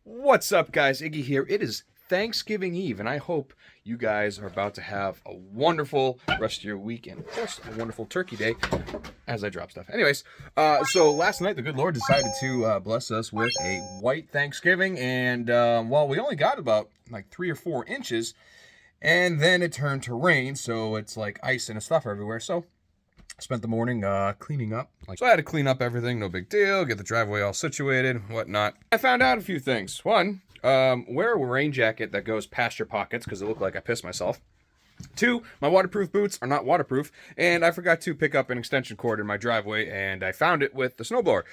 What's up, guys? Iggy here. It is Thanksgiving Eve, and I hope you guys are about to have a wonderful rest of your weekend. Of course, a wonderful turkey day as I drop stuff. Anyways, so last night the good Lord decided to bless us with a white Thanksgiving, and well, we only got about like 3 or 4 inches, and then it turned to rain, so it's like ice and stuff everywhere. So spent the morning cleaning up. So I had to clean up everything, no big deal, get the driveway all situated, whatnot. I found out a few things. One, wear a rain jacket that goes past your pockets because it looked like I pissed myself. Two, my waterproof boots are not waterproof, and I forgot to pick up an extension cord in my driveway, and I found it with the snowblower.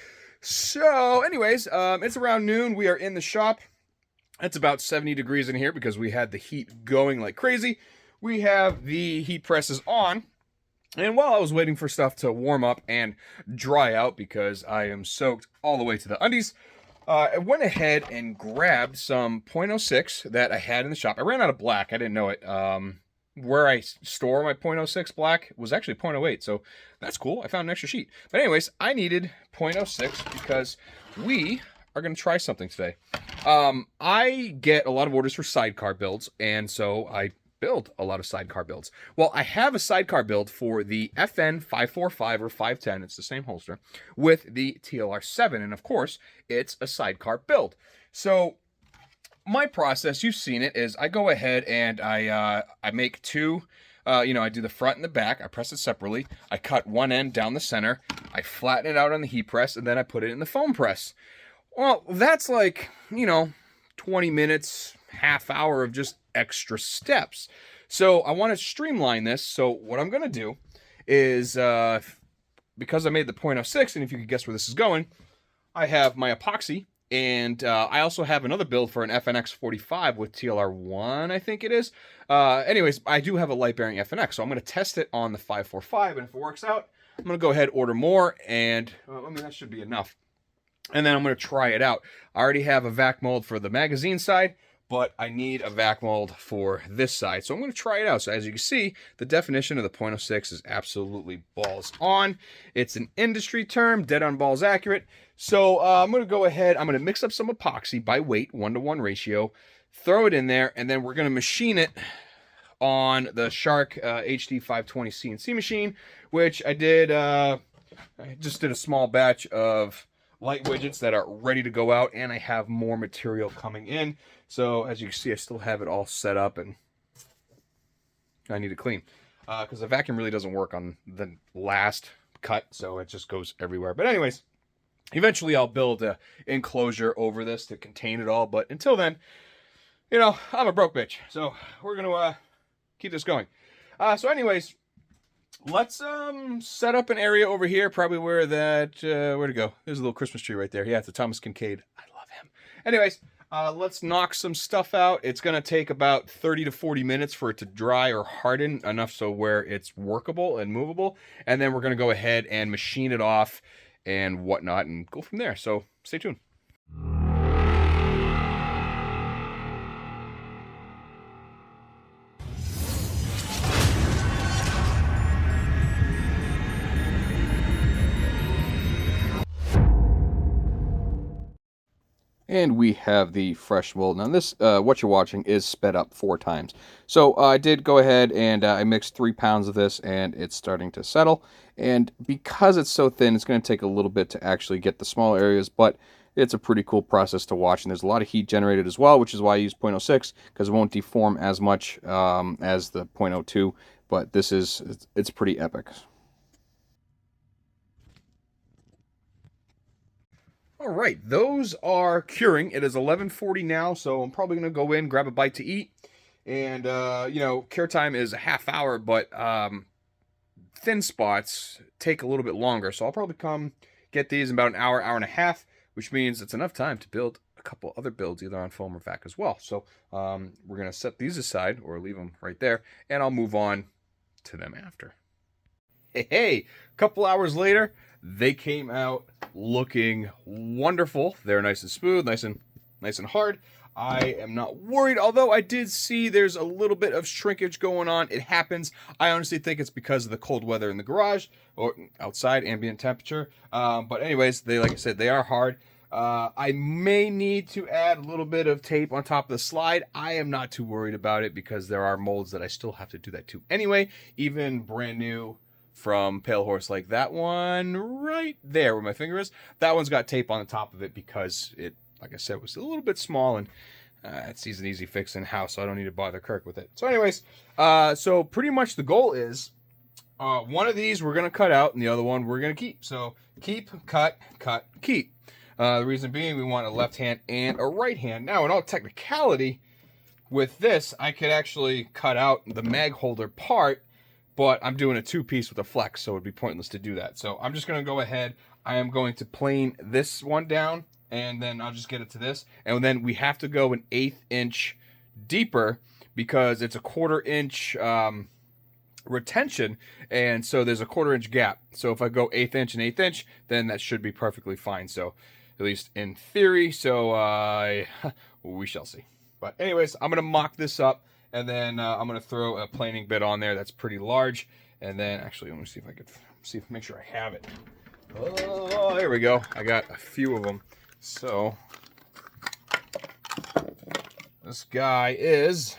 So anyways, it's around noon. We are in the shop. It's about 70 degrees in here because we had the heat going like crazy. We have the heat presses on. And while I was waiting for stuff to warm up and dry out because I am soaked all the way to the undies, I went ahead and grabbed some .06 that I had in the shop. I ran out of black. I didn't know it. Where I store my .06 black was actually .08, so that's cool. I found an extra sheet. But anyways, I needed .06 because we are going to try something today. I get a lot of orders for sidecar builds, and so I build a lot of sidecar builds. Well, I have a sidecar build for the FN 545 or 510, it's the same holster, with the TLR7, and of course, it's a sidecar build. So my process, you've seen it, is I go ahead and I make two, I do the front and the back, I press it separately, I cut one end down the center, I flatten it out on the heat press, and then I put it in the foam press. Well, that's like, 20 minutes, half hour of just extra steps. So I want to streamline this. So what I'm going to do is, because I made the .06, and if you could guess where this is going, I have my epoxy, and I also have another build for an FNX 45 with TLR1, I think it is. Anyways, I do have a light-bearing FNX, so I'm going to test it on the 545, and if it works out, I'm going to go ahead, order more, and, that should be enough. And then I'm going to try it out. I already have a vac mold for the magazine side, but I need a vac mold for this side. So I'm going to try it out. So as you can see, the definition of the .06 is absolutely balls on. It's an industry term, dead on balls accurate. So I'm going to go ahead, I'm going to mix up some epoxy by weight, 1-to-1 ratio, throw it in there, and then we're going to machine it on the Shark HD 520 CNC machine, which I did, I just did a small batch of light widgets that are ready to go out, and I have more material coming in. So as you can see, I still have it all set up, and I need to clean because the vacuum really doesn't work on the last cut, so it just goes everywhere. But anyways, eventually I'll build an enclosure over this to contain it all, but until then, I'm a broke bitch, so we're gonna keep this going. So anyways, let's set up an area over here, probably where that, where'd it go? There's a little Christmas tree right there. Yeah, it's a Thomas Kincaid. I love him. Anyways, let's knock some stuff out. It's going to take about 30 to 40 minutes for it to dry or harden enough so where it's workable and movable. And then we're going to go ahead and machine it off and whatnot and go from there. So stay tuned. And we have the fresh mold. Now this, what you're watching is sped up 4 times. So I did go ahead and I mixed 3 pounds of this, and it's starting to settle. And because it's so thin, it's going to take a little bit to actually get the small areas, but it's a pretty cool process to watch. And there's a lot of heat generated as well, which is why I use .06, because it won't deform as much as the .02. But this is, it's pretty epic. All right, those are curing. It is 11:40 now, so I'm probably going to go in, grab a bite to eat. And, cure time is a half hour, but thin spots take a little bit longer. So I'll probably come get these in about an hour, hour and a half, which means it's enough time to build a couple other builds, either on foam or vac as well. So we're going to set these aside or leave them right there, and I'll move on to them after. Hey, a couple hours later, they came out looking wonderful. They're nice and smooth, nice and hard. I am not worried, although I did see there's a little bit of shrinkage going on. It happens. I honestly think it's because of the cold weather in the garage or outside, ambient temperature. But anyways, like I said, they are hard. I may need to add a little bit of tape on top of the slide. I am not too worried about it because there are molds that I still have to do that to anyway, even brand new from Pale Horse, like that one right there where my finger is. That one's got tape on the top of it because it, like I said, was a little bit small, and it's an easy fix in-house, so I don't need to bother Kirk with it. So anyways, so pretty much the goal is one of these we're going to cut out and the other one we're going to keep. So keep, cut, cut, keep. The reason being we want a left hand and a right hand. Now, in all technicality, with this, I could actually cut out the mag holder part, but I'm doing a two-piece with a flex, so it would be pointless to do that. So I'm just going to go ahead. I am going to plane this one down, and then I'll just get it to this. And then we have to go an 1/8 inch deeper because it's a 1/4 inch retention, and so there's a 1/4 inch gap. So if I go 1/8 inch and 1/8 inch, then that should be perfectly fine. So at least in theory. So we shall see. But anyways, I'm going to mock this up. And then I'm going to throw a planing bit on there that's pretty large. And then, actually, let me see if I could make sure I have it. Oh, there we go. I got a few of them. So, this guy is...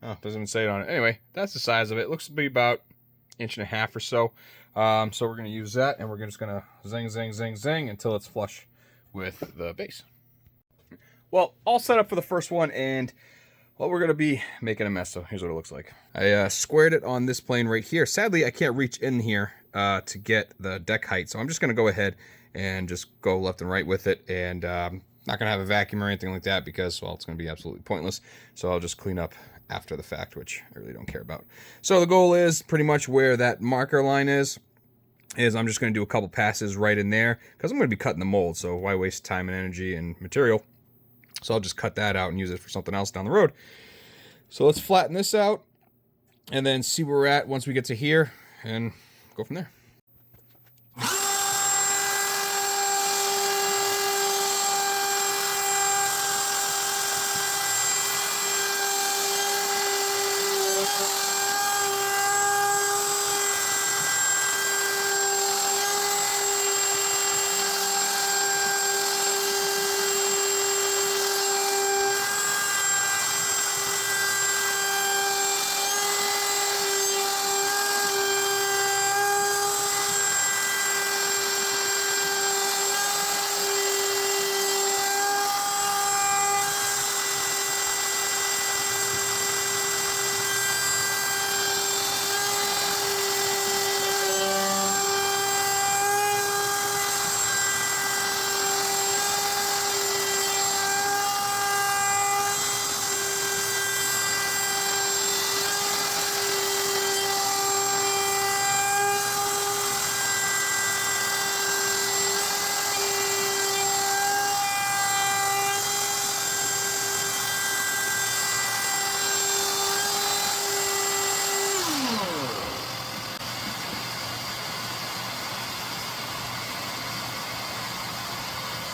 Oh, doesn't even say it on it. Anyway, that's the size of it. It looks to be about 1.5 inches or so. So we're going to use that, and we're just going to zing, zing, zing, zing until it's flush with the base. Well, all set up for the first one, and... well, we're going to be making a mess, so here's what it looks like. I squared it on this plane right here. Sadly, I can't reach in here to get the deck height, so I'm just going to go ahead and just go left and right with it, and not going to have a vacuum or anything like that because, well, it's going to be absolutely pointless, so I'll just clean up after the fact, which I really don't care about. So the goal is pretty much where that marker line is I'm just going to do a couple passes right in there because I'm going to be cutting the mold, so why waste time and energy and material? So I'll just cut that out and use it for something else down the road. So let's flatten this out and then see where we're at once we get to here and go from there.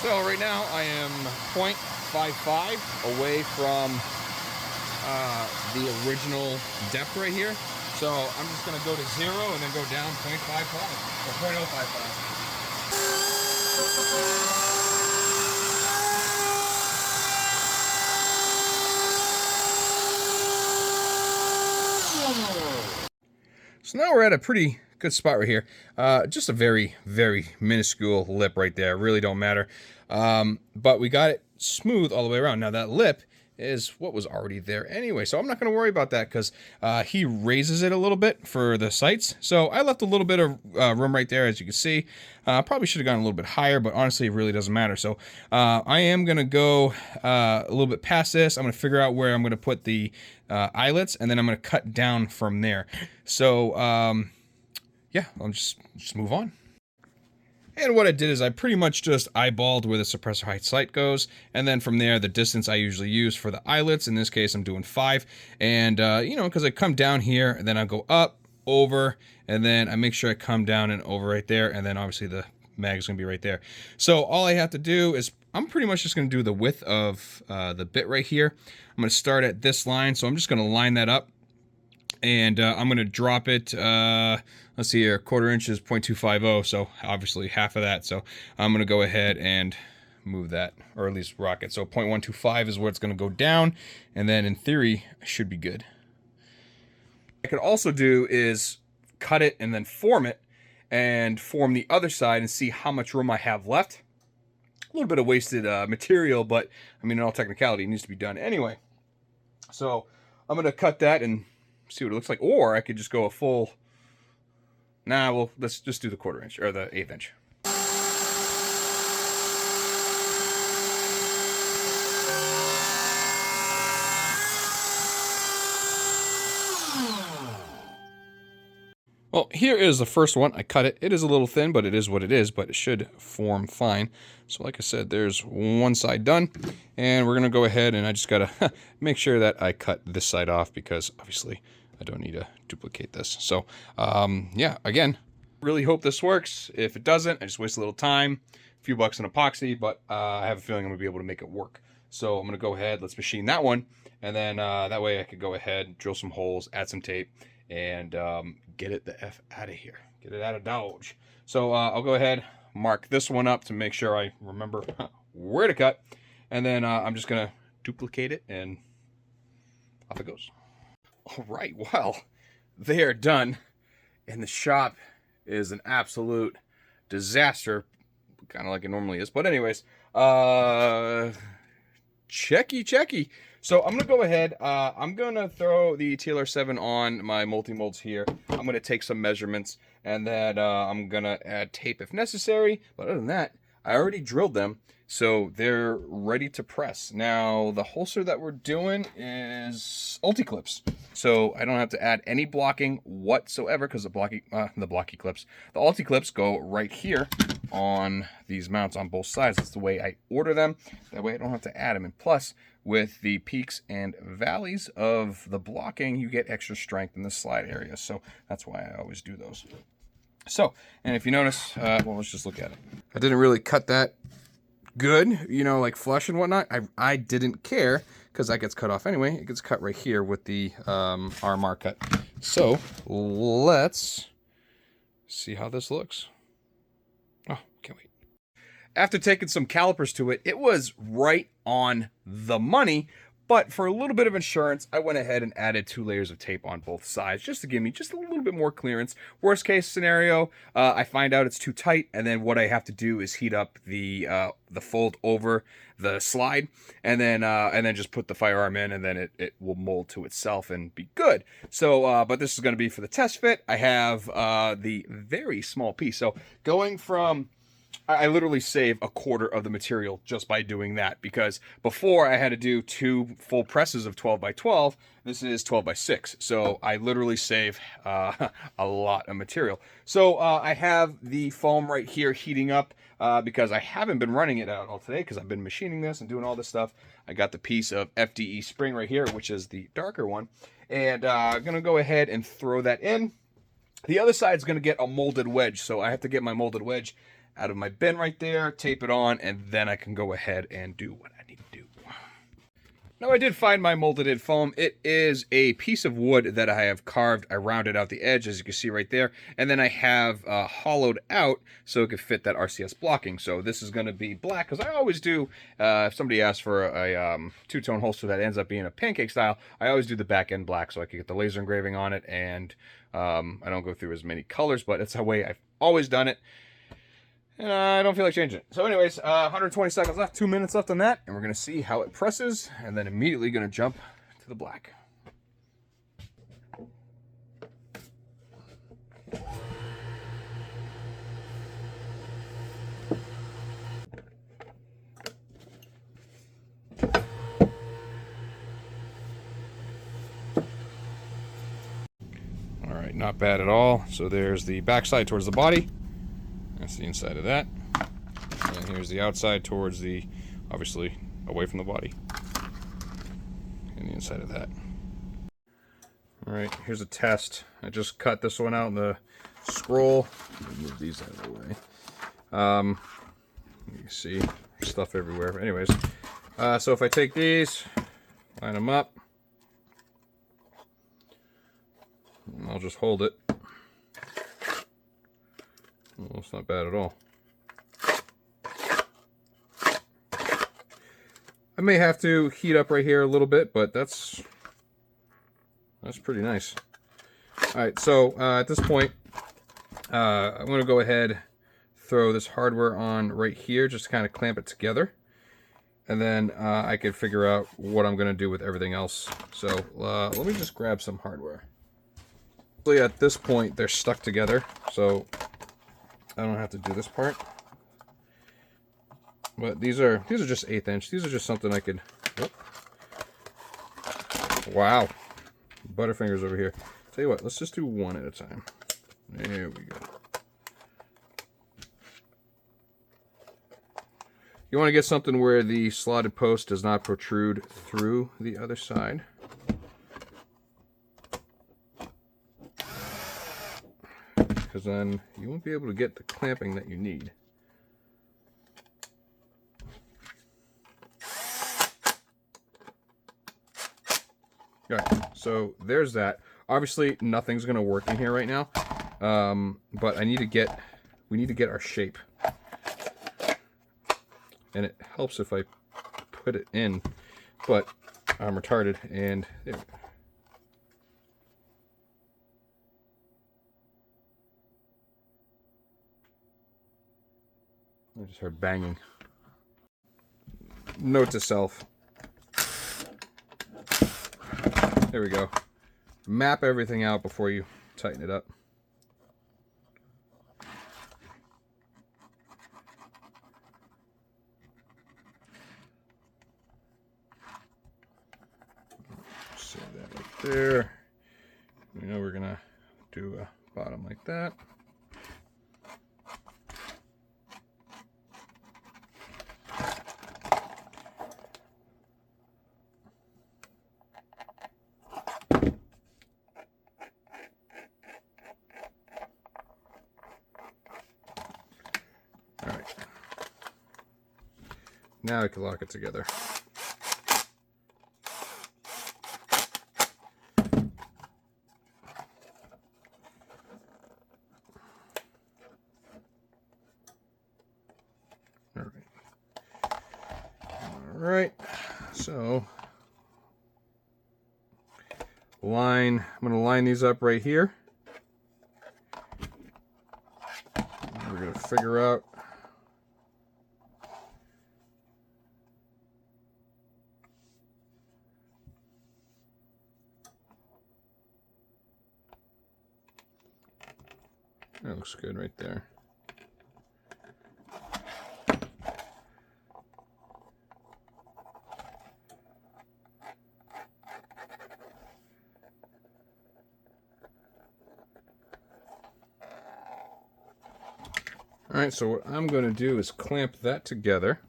So right now I am 0.55 away from the original depth right here. So I'm just going to go to 0 and then go down 0.55 or 0.055. So now we're at a pretty good spot right here. Just a very, very minuscule lip right there. Really don't matter. But we got it smooth all the way around. Now that lip is what was already there anyway. So I'm not going to worry about that because he raises it a little bit for the sights. So I left a little bit of room right there, as you can see. Probably should have gone a little bit higher, but honestly, it really doesn't matter. So I am going to go a little bit past this. I'm going to figure out where I'm going to put the eyelets, and then I'm going to cut down from there. So yeah, I'll just move on. And what I did is I pretty much just eyeballed where the suppressor height sight goes, and then from there, the distance I usually use for the eyelets. In this case, I'm doing 5. And, you know, because I come down here, and then I go up, over, and then I make sure I come down and over right there, and then obviously the mag is going to be right there. So all I have to do is, I'm pretty much just going to do the width of the bit right here. I'm going to start at this line, so I'm just going to line that up And I'm going to drop it, let's see here, 1/4 inch is 0.250, so obviously half of that. So I'm going to go ahead and move that, or at least rock it. So 0.125 is where it's going to go down, and then in theory, I should be good. What I could also do is cut it and then form it, and form the other side and see how much room I have left. A little bit of wasted material, but I mean, in all technicality, it needs to be done anyway. So I'm going to cut that and see what it looks like, or I could just go a full. Nah, well, let's just do the 1/4 inch or the 1/8 inch. Well, here is the first one. I cut it. It is a little thin, but it is what it is, but it should form fine. So like I said, there's one side done, and we're going to go ahead, and I just got to make sure that I cut this side off because obviously I don't need to duplicate this. So, yeah, again, really hope this works. If it doesn't, I just waste a little time, a few bucks in epoxy, but I have a feeling I'm going to be able to make it work. So I'm going to go ahead, let's machine that one, and then that way I could go ahead, drill some holes, add some tape, and get it the F out of here. Get it out of Dodge. So I'll go ahead, mark this one up to make sure I remember where to cut, and then I'm just going to duplicate it, and off it goes. All right, well, they are done, and the shop is an absolute disaster, kind of like it normally is. But anyways, checky. So I'm going to go ahead, I'm going to throw the TLR7 on my multi-molds here. I'm going to take some measurements, and then I'm going to add tape if necessary. But other than that, I already drilled them, so they're ready to press. Now, the holster that we're doing is ulti-clips. So I don't have to add any blocking whatsoever because the ulti-clips go right here on these mounts on both sides. That's the way I order them. That way I don't have to add them. And plus, with the peaks and valleys of the blocking, you get extra strength in the slide area. So that's why I always do those. So, and if you notice, well, let's just look at it. I didn't really cut that good, you know, like flush and whatnot. I didn't care because that gets cut off anyway. It gets cut right here with the RMR cut. So let's see how this looks. Oh, can't wait. After taking some calipers to it, it was right on the money. But for a little bit of insurance, I went ahead and added 2 layers of tape on both sides just to give me just a little bit more clearance. Worst case scenario, I find out it's too tight, and then what I have to do is heat up the fold over the slide, and then just put the firearm in, and then it will mold to itself and be good. So, but this is going to be for the test fit. I have the very small piece. So going from I literally save 1/4 of the material just by doing that, because before I had to do 2 full presses of 12 by 12. This is 12 by 6. So I literally save a lot of material. So I have the foam right here heating up because I haven't been running it out all today because I've been machining this and doing all this stuff. I got the piece of FDE spring right here, which is the darker one. And I'm going to go ahead and throw that in. The other side is going to get a molded wedge. So I have to get my molded wedge out of my bin right there, tape it on, and then I can go ahead and do what I need to do. Now, I did find my molded in foam. It is a piece of wood that I have carved. I rounded out the edge, as you can see right there, and then I have hollowed out so it could fit that RCS blocking. So this is going to be black, because I always do, if somebody asks for a two-tone holster that ends up being a pancake style, I always do the back end black so I can get the laser engraving on it, and I don't go through as many colors, but it's the way I've always done it. And I don't feel like changing it. So anyways, 120 seconds left, 2 minutes left on that, and we're going to see how it presses, and then immediately going to jump to the black. All right, not bad at all. So there's the back side towards the body. That's the inside of that. And here's the outside towards the, obviously, away from the body. And the inside of that. Alright, here's a test. I just cut this one out in the scroll. Move these out of the way. You can see stuff everywhere. But anyways, so if I take these, line them up, I'll just hold it. Well, it's not bad at all. I may have to heat up right here a little bit, but that's pretty nice. All right, so at this point, I'm going to go ahead, throw this hardware on right here, just to kind of clamp it together. And then I could figure out what I'm going to do with everything else. So let me just grab some hardware. So at this point, they're stuck together, so I don't have to do this part. But these are just 1/8 inch. These are just something I could. Oh. Wow, Butterfingers over here. Tell you what, let's just do one at a time. There we go. You want to get something where the slotted post does not protrude through the other side. Because then you won't be able to get the clamping that you need. Alright, so there's that. Obviously, nothing's going to work in here right now, but we need to get our shape. And it helps if I put it in, but I'm retarded, and there we go. I just heard banging. Note to self. There we go. Map everything out before you tighten it up. Save that right there. You know we're gonna do a bottom like that. Now I can lock it together. All right. So I'm going to line these up right here. We're going to figure out that looks good right there. All right, so what I'm going to do is clamp that together.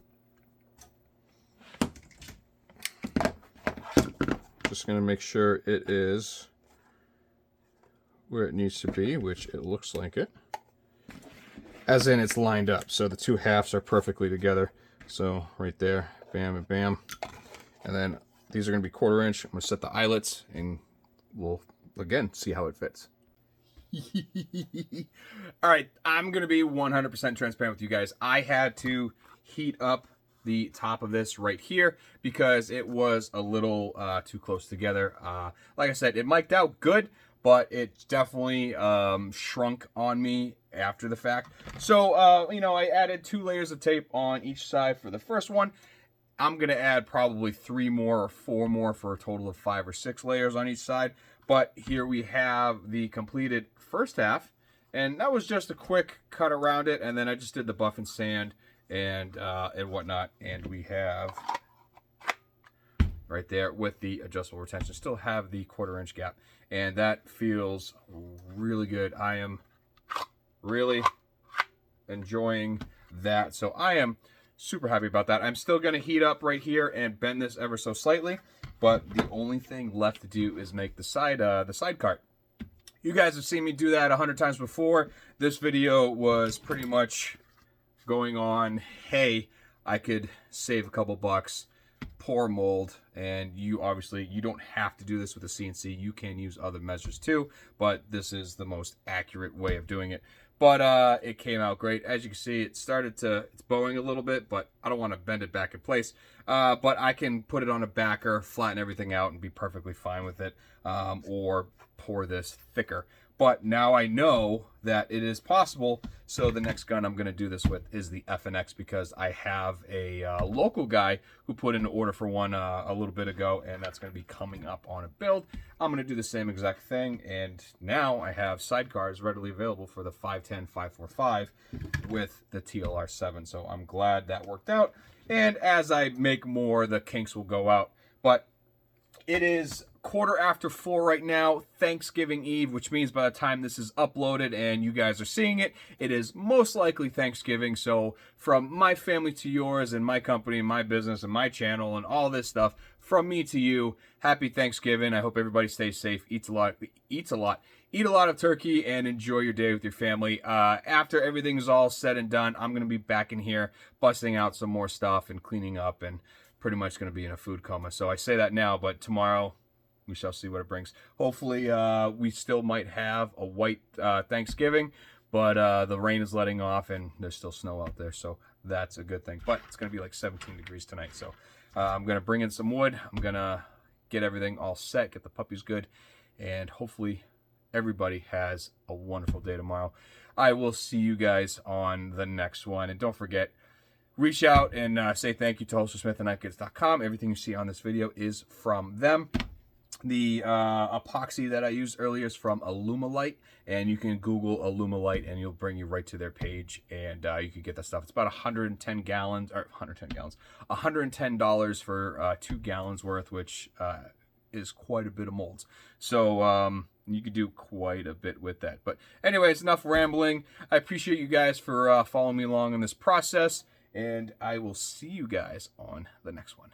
Just going to make sure it is where it needs to be, which it looks like it. As in, it's lined up, so the two halves are perfectly together. So right there, bam and bam. And then these are going to be 1/4 inch. I'm going to set the eyelets, and we'll, again, see how it fits. All right, I'm going to be 100% transparent with you guys. I had to heat up the top of this right here because it was a little too close together. Like I said, it mic'd out good, but it definitely shrunk on me after the fact. So, you know, I added 2 layers of tape on each side for the first one. I'm going to add probably 3 more or 4 more for a total of 5 or 6 layers on each side. But here we have the completed first half, and that was just a quick cut around it, and then I just did the buff and sand and whatnot, and we have right there with the adjustable retention, still have the 1/4 inch gap, and that feels really good. I am really enjoying that, so I am super happy about that. I'm still going to heat up right here and bend this ever so slightly, but the only thing left to do is make the side cart. You guys have seen me do that 100 times before. This video was pretty much going on, hey, I could save a couple bucks, pour mold, and you don't have to do this with a CNC. You can use other measures too, but this is the most accurate way of doing it. But it came out great. As you can see, it's bowing a little bit, but I don't want to bend it back in place. But I can put it on a backer, flatten everything out, and be perfectly fine with it, or pour this thicker. But now I know that it is possible, so the next gun I'm going to do this with is the FNX, because I have a local guy who put in an order for one a little bit ago, and that's going to be coming up on a build. I'm going to do the same exact thing, and now I have sidecars readily available for the 510, 545 with the TLR7, so I'm glad that worked out. And as I make more, the kinks will go out. But it is 4:15 right now, Thanksgiving Eve, which means by the time this is uploaded and you guys are seeing it, it is most likely Thanksgiving. So from my family to yours, and my company and my business and my channel and all this stuff, from me to you, happy Thanksgiving. I hope everybody stays safe, eat a lot of turkey, and enjoy your day with your family. After everything is all said and done, I'm going to be back in here busting out some more stuff and cleaning up, and pretty much going to be in a food coma. So I say that now, but tomorrow we shall see what it brings. Hopefully, we still might have a white Thanksgiving, but the rain is letting off and there's still snow out there, so that's a good thing. But it's going to be like 17 degrees tonight, so I'm going to bring in some wood. I'm going to get everything all set, get the puppies good, and hopefully everybody has a wonderful day tomorrow. I will see you guys on the next one, and don't forget, reach out and say thank you to holstersmith@knifekits.com. Everything you see on this video is from them. The epoxy that I used earlier is from Alumilite, and you can Google Alumilite and it'll bring you right to their page, and you can get that stuff. It's about 110 gallons, or 110 gallons, $110 for 2 gallons worth, which is quite a bit of molds. So you could do quite a bit with that. But anyways, enough rambling. I appreciate you guys for following me along in this process, and I will see you guys on the next one.